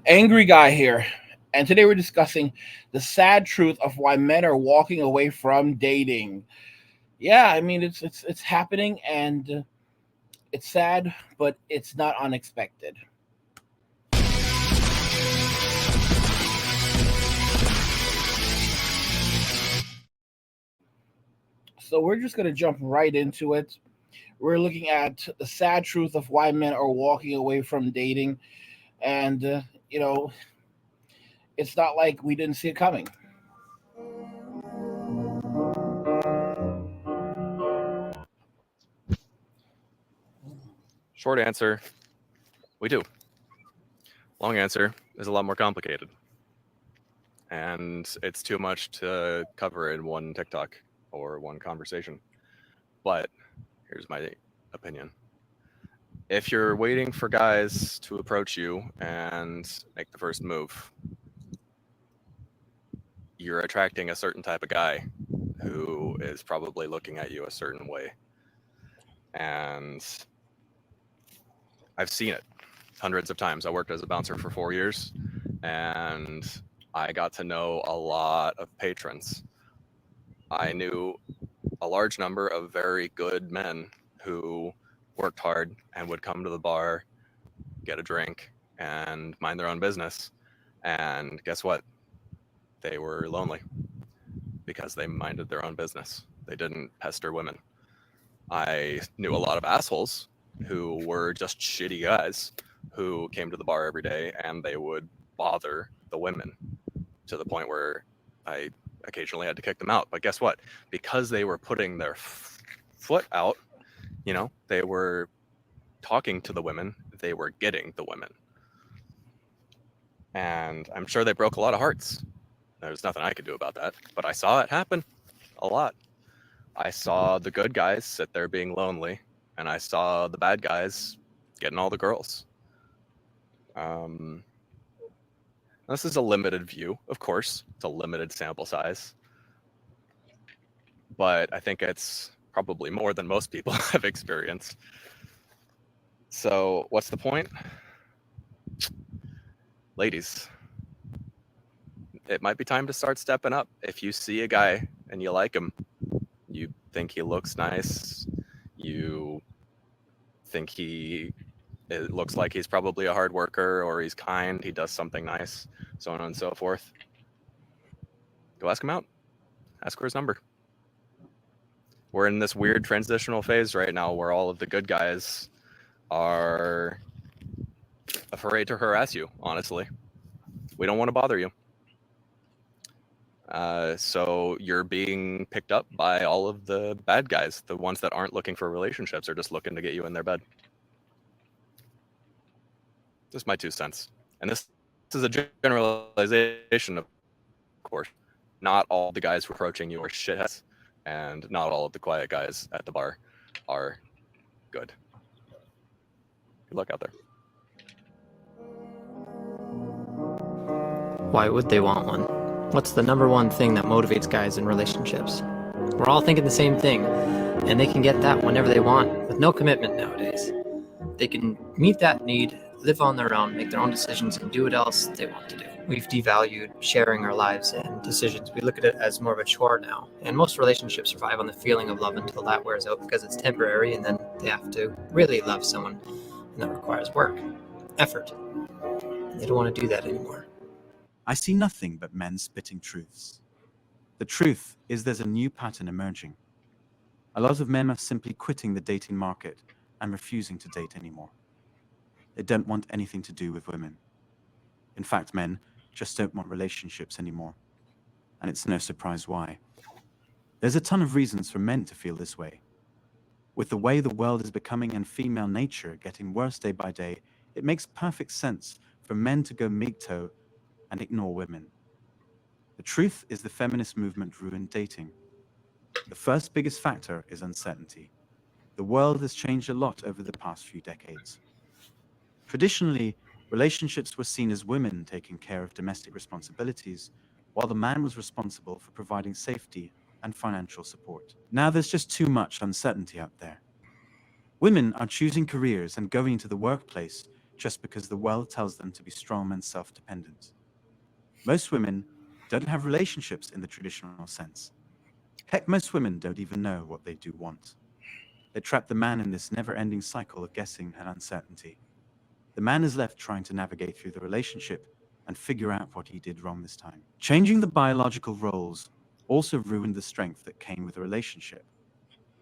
Angry Guy here, and today we're discussing the sad truth of why men are walking away from dating. Yeah, I mean it's happening, and it's sad, but it's not unexpected. So we're just gonna jump right into it. We're looking at the sad truth of why men are walking away from dating, and you know, it's not like we didn't see it coming. Short answer, we do. Long answer is a lot more complicated. And it's too much to cover in one TikTok or one conversation. But here's my opinion. If you're waiting for guys to approach you and make the first move, you're attracting a certain type of guy who is probably looking at you a certain way. And I've seen it hundreds of times. I worked as a bouncer for 4 years, and I got to know a lot of patrons. I knew a large number of very good men who worked hard and would come to the bar, get a drink, and mind their own business. And guess what? They were lonely because they minded their own business. They didn't pester women. I knew a lot of assholes who were just shitty guys who came to the bar every day, and they would bother the women to the point where I occasionally had to kick them out. But guess what? Because they were putting their foot out, they were talking to the women, they were getting the women. And I'm sure they broke a lot of hearts. There's nothing I could do about that, but I saw it happen a lot. I saw the good guys sit there being lonely, and I saw the bad guys getting all the girls. This is a limited view, of course. It's a limited sample size. But I think it's probably more than most people have experienced. So what's the point? Ladies, it might be time to start stepping up. If you see a guy and you like him, you think he looks nice, you think it looks like he's probably a hard worker, or he's kind, he does something nice, so on and so forth, go ask him out. Ask for his number. We're in this weird transitional phase right now where all of the good guys are afraid to harass you, honestly. We don't want to bother you. So you're being picked up by all of the bad guys. The ones that aren't looking for relationships are just looking to get you in their bed. Just my 2 cents. And this is a generalization, of course. Not all the guys who are approaching you are shitheads, and not all of the quiet guys at the bar are good. Good luck out there. Why would they want one? What's the number one thing that motivates guys in relationships? We're all thinking the same thing, and they can get that whenever they want, with no commitment nowadays. They can meet that need, live on their own, make their own decisions, and do what else they want to do. We've devalued sharing our lives and decisions. We look at it as more of a chore now. And most relationships survive on the feeling of love until that wears out because it's temporary, and then they have to really love someone, and that requires work, effort. And they don't want to do that anymore. I see nothing but men spitting truths. The truth is there's a new pattern emerging. A lot of men are simply quitting the dating market and refusing to date anymore. They don't want anything to do with women. In fact, men just don't want relationships anymore. And it's no surprise why. There's a ton of reasons for men to feel this way. With the way the world is becoming and female nature getting worse day by day, it makes perfect sense for men to go MGTOW and ignore women. The truth is the feminist movement ruined dating. The first biggest factor is uncertainty. The world has changed a lot over the past few decades. Traditionally, relationships were seen as women taking care of domestic responsibilities, while the man was responsible for providing safety and financial support. Now there's just too much uncertainty out there. Women are choosing careers and going into the workplace just because the world tells them to be strong and self-dependent. Most women don't have relationships in the traditional sense. Heck, most women don't even know what they do want. They trap the man in this never-ending cycle of guessing and uncertainty. The man is left trying to navigate through the relationship and figure out what he did wrong this time. Changing the biological roles also ruined the strength that came with a relationship.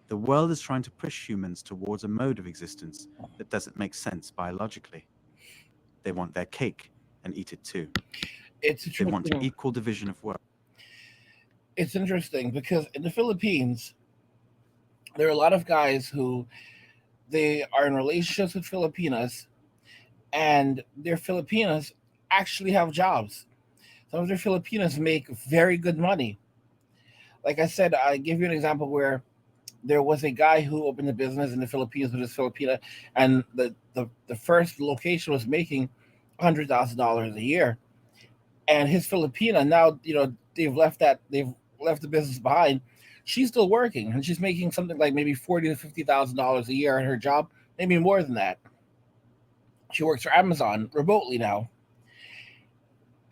The world is trying to push humans towards a mode of existence that doesn't make sense biologically. They want their cake and eat it too. They want equal division of work. It's interesting because in the Philippines, there are a lot of guys who they are in relationships with Filipinas, and their Filipinas actually have jobs. Some of their Filipinas make very good money. Like I said, I give you an example where there was a guy who opened a business in the Philippines with his Filipina, and the first location was making $100,000 a year. And his Filipina now, they've left the business behind. She's still working, and she's making something like maybe $40,000 to $50,000 a year at her job, maybe more than that. She works for Amazon remotely now.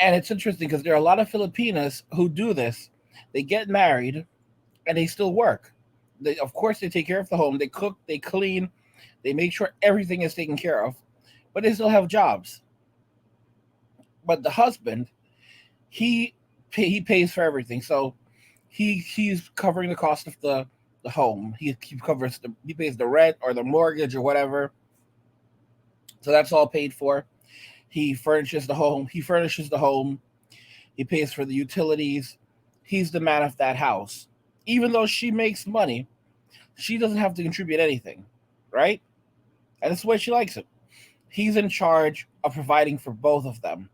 And it's interesting because there are a lot of Filipinas who do this. They get married and they still work. Of course, they take care of the home. They cook, they clean, they make sure everything is taken care of, but they still have jobs. But the husband, he pays for everything. So he's covering the cost of the home. He pays the rent or the mortgage or whatever. So that's all paid for. He furnishes the home. He pays for the utilities. He's the man of that house. Even though she makes money, she doesn't have to contribute anything, right? And that's the way she likes it. He's in charge of providing for both of them.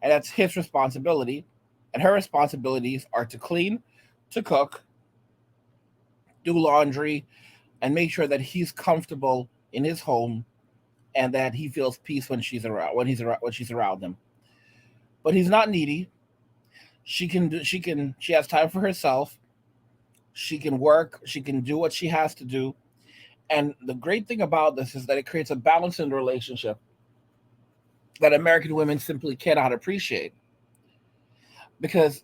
And that's his responsibility. And her responsibilities are to clean, to cook, do laundry, and make sure that he's comfortable in his home and that he feels peace when she's around him. But he's not needy. She has time for herself. She can work. She can do what she has to do. And the great thing about this is that it creates a balance in the relationship that American women simply cannot appreciate. Because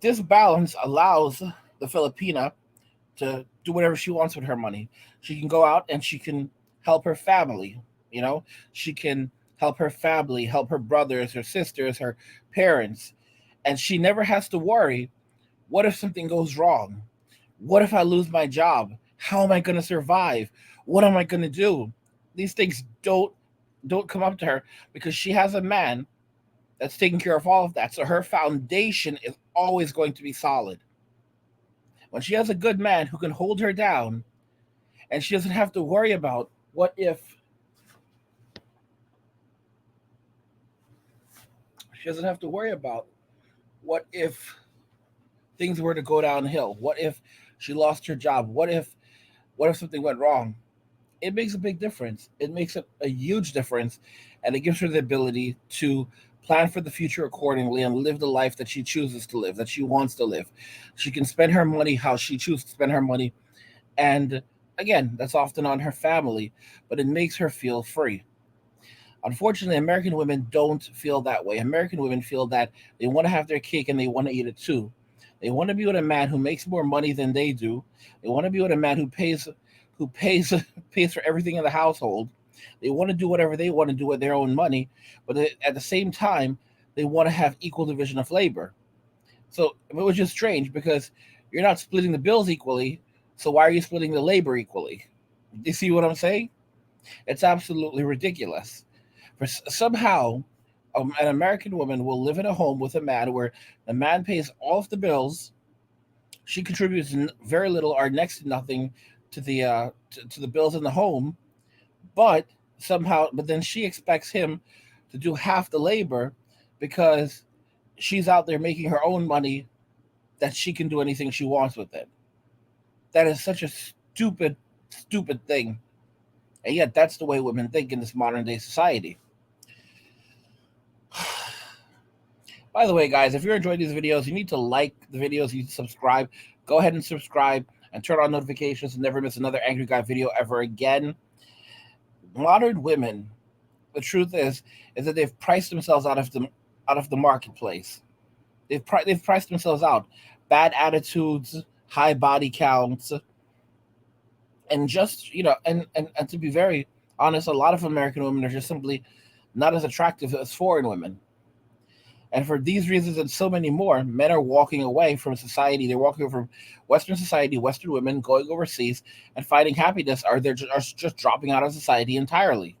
this balance allows the Filipina to do whatever she wants with her money. She can go out and she can help her family. She can help her family, help her brothers, her sisters, her parents. And she never has to worry, what if something goes wrong? What if I lose my job? How am I going to survive? What am I going to do? These things don't come up to her because she has a man that's taking care of all of that. So her foundation is always going to be solid. When she has a good man who can hold her down, and she doesn't have to worry about what if things were to go downhill. What if she lost her job? What if something went wrong? It makes a big difference. It makes a huge difference, and it gives her the ability to plan for the future accordingly and live the life that she chooses to live, that she wants to live. She can spend her money how she chooses to spend her money, and again, that's often on her family, but it makes her feel free. Unfortunately, American women don't feel that way. American women feel that they want to have their cake and they want to eat it too. They want to be with a man who makes more money than they do. They want to be with a man who pays pays for everything in the household. They want to do whatever they want to do with their own money, but at the same time, they want to have equal division of labor. So it was just strange because you're not splitting the bills equally. So why are you splitting the labor equally? Do you see what I'm saying? It's absolutely ridiculous. Somehow, an American woman will live in a home with a man where the man pays all of the bills. She contributes very little or next to nothing to the bills in the home, but then she expects him to do half the labor because she's out there making her own money that she can do anything she wants with it. That is such a stupid thing. And yet that's the way women think in this modern day society. By the way, guys, if you're enjoying these videos, you need to like the videos, you need to subscribe. Go ahead and subscribe and turn on notifications and never miss another Angry Guy video ever again. Modern women the truth is that they've priced themselves out of the marketplace. They've priced themselves out. Bad attitudes, high body counts, and just and to be very honest, a lot of American women are just simply not as attractive as foreign women. And for these reasons and so many more, men are walking away from society. They're walking away from Western society, Western women, going overseas and finding happiness, or are just dropping out of society entirely.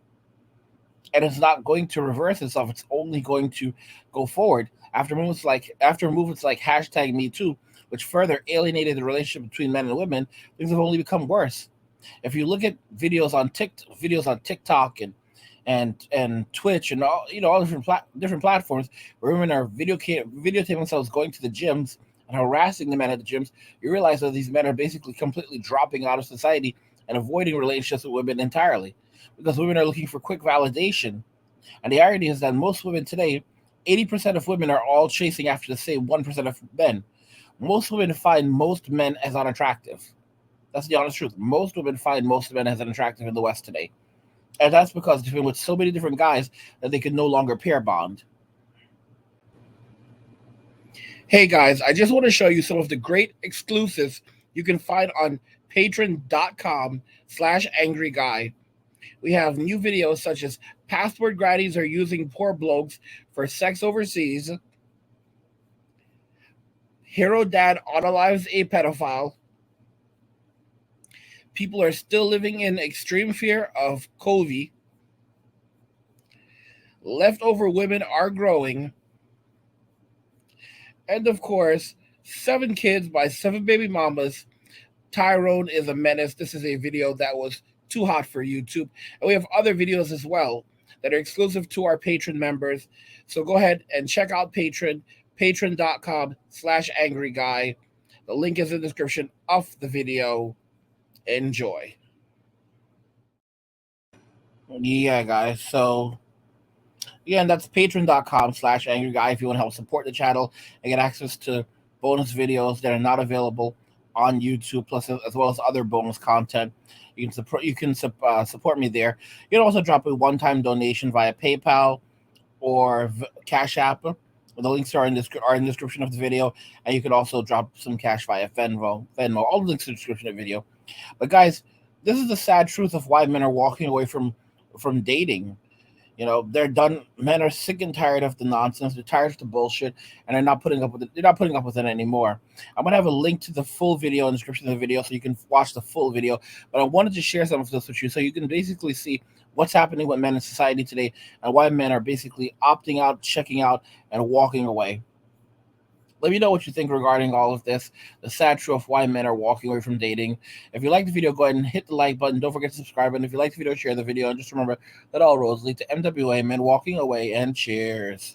And it's not going to reverse itself. It's only going to go forward after movements like hashtag Me Too, which further alienated the relationship between men and women. Things have only become worse. If you look at videos on TikTok and Twitch and all different platforms where women are videotaping themselves going to the gyms and harassing the men at the gyms, you realize that these men are basically completely dropping out of society and avoiding relationships with women entirely, because women are looking for quick validation. And the irony is that most women today, 80% of women are all chasing after the same 1% of men. Most women find most men as unattractive. That's the honest truth. Most women find most men as unattractive in the West today. And that's because they've been with so many different guys that they can no longer pair bond. Hey guys, I just want to show you some of the great exclusives you can find on patreon.com/angryguy. We have new videos such as passport grannies are using poor blokes for sex overseas, hero dad unalives a pedophile, people are still living in extreme fear of COVID, leftover women are growing, and of course, 7 kids by 7 baby mamas. Tyrone is a menace. This is a video that was too hot for YouTube. And we have other videos as well that are exclusive to our Patreon members. So go ahead and check out Patreon, patreon.com/angryguy. The link is in the description of the video. Enjoy. Yeah, guys. So, again, that's patreon.com/angryguy if you want to help support the channel and get access to bonus videos that are not available on YouTube, plus as well as other bonus content. You can support me there. You can also drop a one-time donation via PayPal or Cash App. The links are in the description of the video, and you can also drop some cash via Venmo. All the links in the description of the video. But guys, this is the sad truth of why men are walking away from dating. They're done. Men are sick and tired of the nonsense. They're tired of the bullshit, and they're not putting up with it. They're not putting up with it anymore. I'm gonna have a link to the full video in the description of the video, so you can watch the full video. But I wanted to share some of this with you, so you can basically see what's happening with men in society today, and why men are basically opting out, checking out, and walking away. Let me know what you think regarding all of this, the sad truth of why men are walking away from dating. If you like the video, go ahead and hit the like button. Don't forget to subscribe. And if you like the video, share the video. And just remember that all roads lead to MWA, men walking away, and cheers.